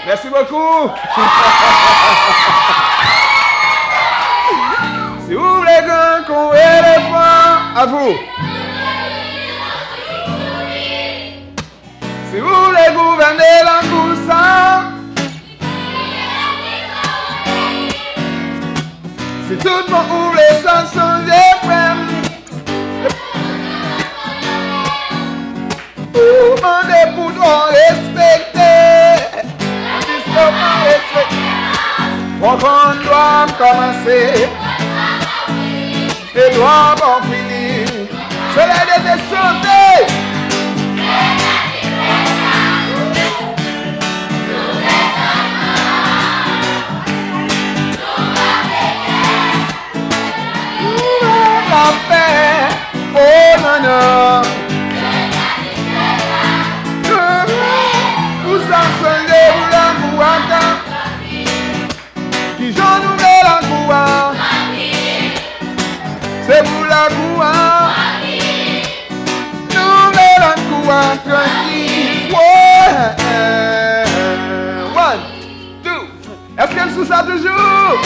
Merci beaucoup. Si vous voulez qu'on éléphant, à vous. Si vous voulez gouverner la course, si tout le monde ouvre les sanctions des prêmes, vous demandez pour nous respecter. On doit commencer et doit en finir. Cela est de chanter. La paix, oh non non. Vous entendez vous la mouaka. Qui j'en ouvre la coua. C'est pour la coua. Nous la coua tranquille. One, two. Est-ce qu'elle sous ça toujours?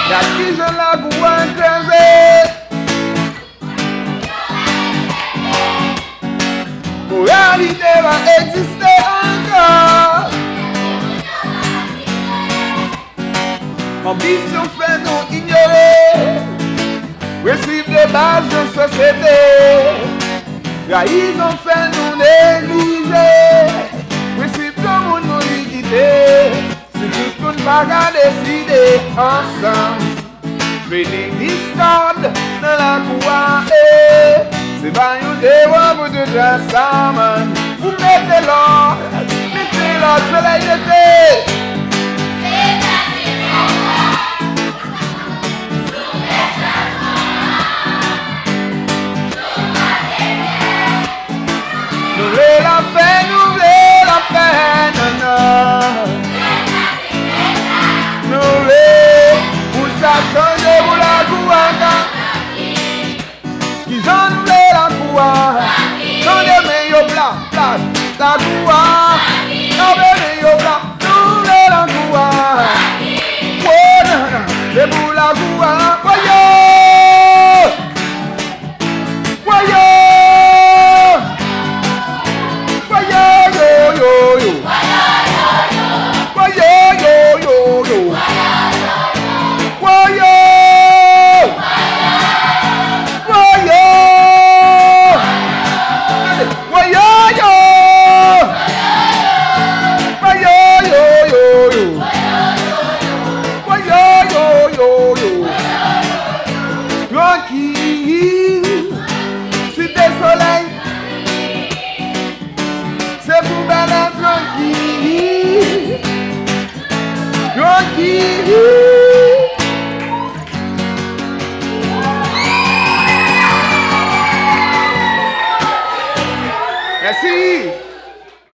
Y'a qui j'en la coua crasée. Réalité va exister encore. Ambition fait nous ignorer. Principe de base de société. Trahison fait nous négliger. Principe de monde nous liquider. Si tout le monde va décider ensemble. Training discorde dans la cour. C'est pas une dérobe de transformer. Vous mettez l'or, soleil d'été. Nous voulons la paix, non, non. Nous voulons, pour ça changer, vous la gouvernement. Qui j'en voulait la coua. Non, de meilleur blanc, place, la coua. Non, de meilleur blanc, nous voulons la coua. Oh, non, non, c'est pour la coua. Voyons, voyons. Merci.